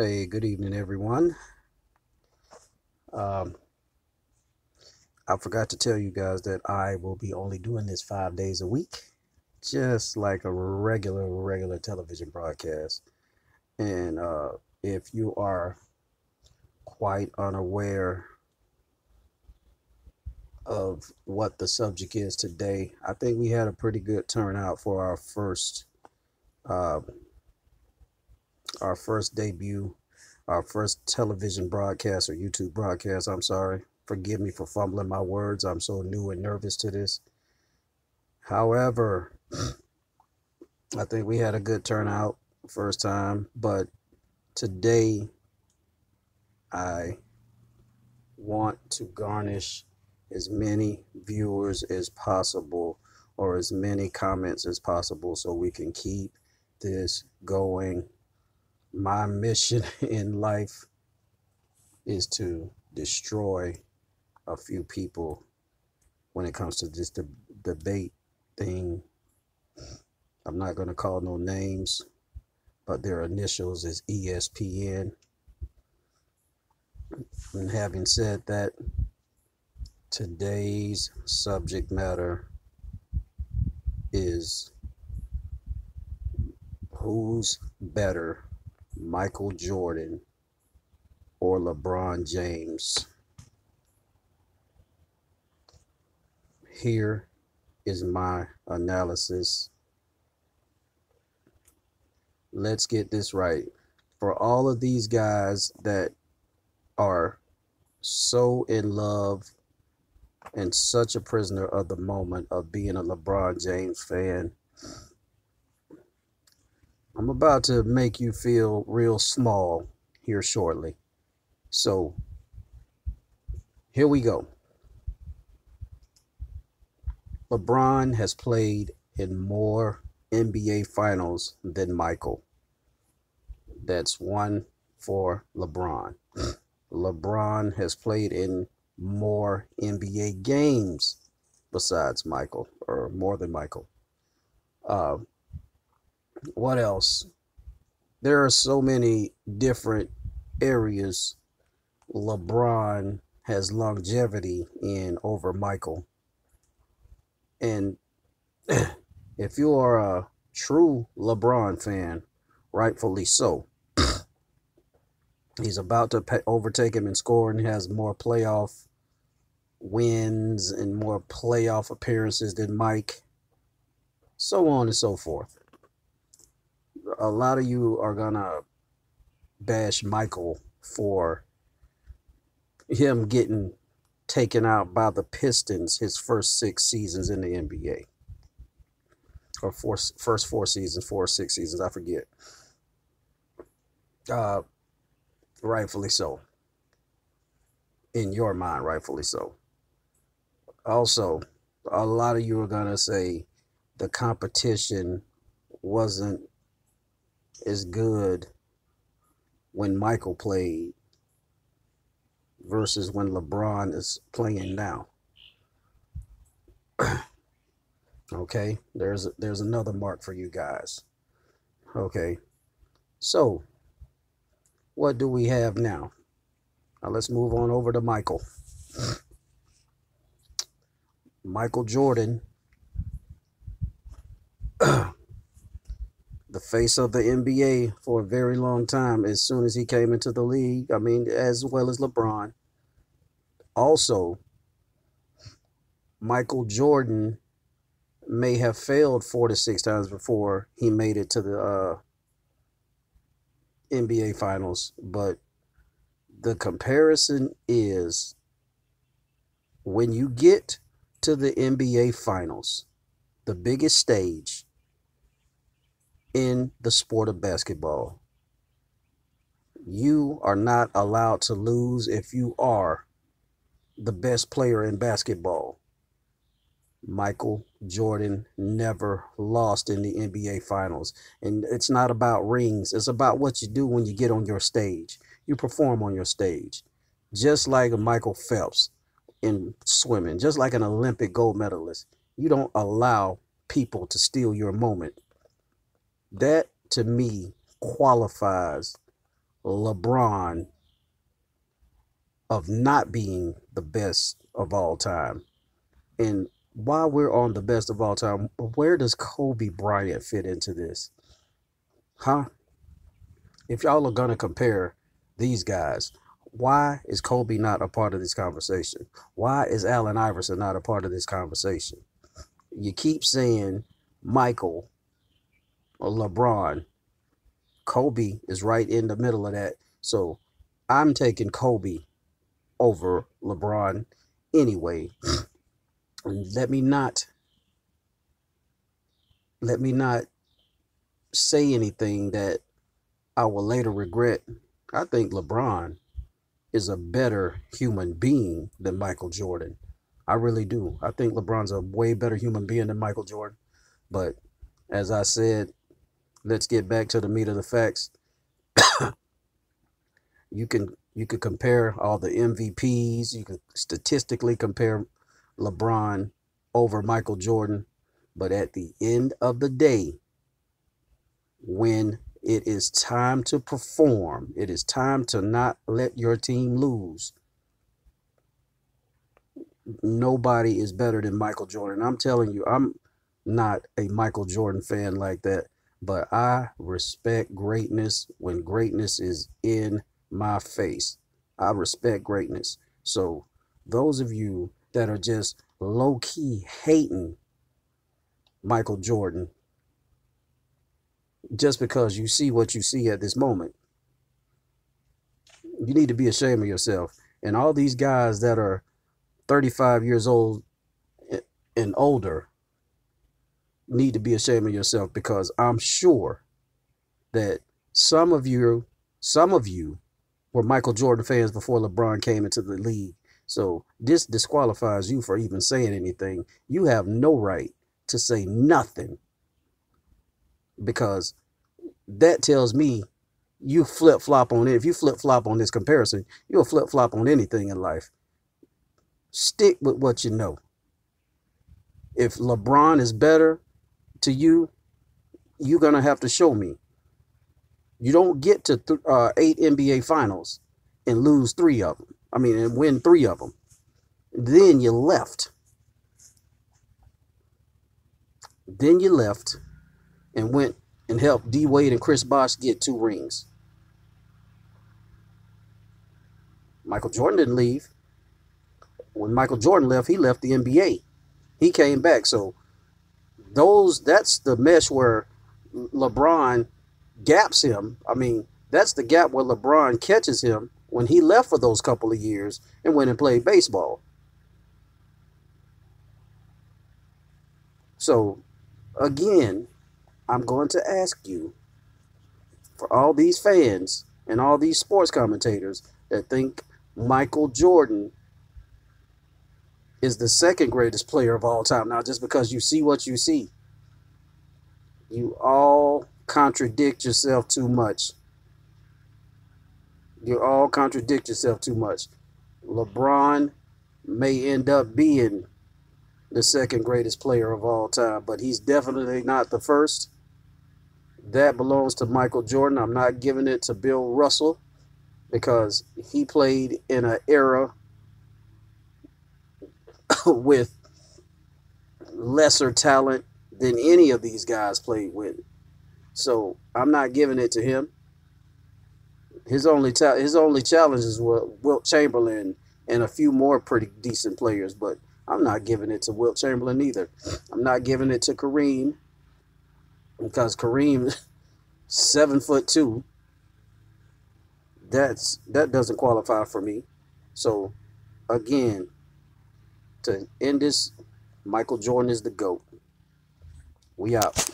Hey, good evening, everyone. Um, I forgot to tell you guys that I will be only doing this 5 days a week, just like a regular television broadcast. And if you are quite unaware of what the subject is today, I think we had a pretty good turnout for uh, our first debut, our first television broadcast or YouTube broadcast. I'm sorry. Forgive me for fumbling my words. I'm so new and nervous to this. However, I think we had a good turnout first time, but today I want to garnish as many viewers as possible or as many comments as possible so we can keep this going. My mission in life is to destroy a few people when it comes to this debate thing. I'm not going to call no names, but their initials is ESPN. And having said that, today's subject matter is who's better, Michael Jordan or LeBron James? Here is my analysis. Let's get this right. For all of these guys that are so in love and such a prisoner of the moment of being a LeBron James fan, I'm about to make you feel real small here shortly. So here we go. LeBron has played in more NBA finals than Michael. That's one for LeBron. LeBron has played in more NBA games besides Michael, or more than Michael. Uh, what else? There are so many different areas LeBron has longevity in over Michael. And if you are a true LeBron fan, rightfully so, he's about to overtake him in scoring, has more playoff wins and more playoff appearances than Mike, so on and so forth. A lot of you are going to bash Michael for him getting taken out by the Pistons his first 6 seasons in the NBA. Or first 4 seasons, 4 or 6 seasons, I forget. Uh, rightfully so. In your mind, rightfully so. Also, a lot of you are going to say the competition wasn't as good when Michael played versus when LeBron is playing now. Okay, there's another mark for you guys. Okay, so what do we have now? Now let's move on over to Michael. Michael Jordan, the face of the NBA for a very long time as soon as he came into the league. I mean, as well as LeBron. Also, Michael Jordan may have failed 4 to 6 times before he made it to the NBA Finals, but the comparison is when you get to the NBA Finals, the biggest stage in the sport of basketball, you are not allowed to lose if you are the best player in basketball. Michael Jordan never lost in the NBA Finals. And it's not about rings. It's about what you do when you get on your stage. You perform on your stage. Just like Michael Phelps in swimming, just like an Olympic gold medalist. You don't allow people to steal your moment. That, to me, qualifies LeBron of not being the best of all time. And while we're on the best of all time, where does Kobe Bryant fit into this? Huh? If y'all are going to compare these guys, why is Kobe not a part of this conversation? Why is Allen Iverson not a part of this conversation? You keep saying Michael or LeBron. Kobe is right in the middle of that. So I'm taking Kobe over LeBron anyway. And let me not say anything that I will later regret. I think LeBron is a better human being than Michael Jordan. I really do. I think LeBron's a way better human being than Michael Jordan. But as I said, let's get back to the meat of the facts. You could compare all the MVPs. You can statistically compare LeBron over Michael Jordan. But at the end of the day, when it is time to perform, it is time to not let your team lose. Nobody is better than Michael Jordan. I'm telling you, I'm not a Michael Jordan fan like that, but I respect greatness when greatness is in my face. I respect greatness. So those of you that are just low key hating Michael Jordan just because you see what you see at this moment, you need to be ashamed of yourself. And all these guys that are 35 years old and older need to be ashamed of yourself, because I'm sure that some of you were Michael Jordan fans before LeBron came into the league. So this disqualifies you for even saying anything. You have no right to say nothing, because that tells me you flip-flop on it. If you flip-flop on this comparison, you'll flip-flop on anything in life. Stick with what you know. If LeBron is better to you, you're going to have to show me. You don't get to 8 NBA finals and lose 3 of them. And win 3 of them. Then you left. And went and helped D Wade and Chris Bosh get 2 rings. Michael Jordan didn't leave. When Michael Jordan left, he left the NBA. He came back. So that's the mesh where LeBron gaps him. That's the gap where LeBron catches him when he left for those couple of years and went and played baseball. So again, I'm going to ask you, for all these fans and all these sports commentators that think Michael Jordan is the second greatest player of all time, now just because you see what you see, you all contradict yourself too much. LeBron may end up being the second greatest player of all time, but he's definitely not the first. That belongs to Michael Jordan. I'm not giving it to Bill Russell, because he played in an era with lesser talent than any of these guys played with. So I'm not giving it to him. His only challenges were Wilt Chamberlain and a few more pretty decent players, but I'm not giving it to Wilt Chamberlain either. I'm not giving it to Kareem, because Kareem, 7'2", that doesn't qualify for me. So again, to end this, Michael Jordan is the GOAT. We out.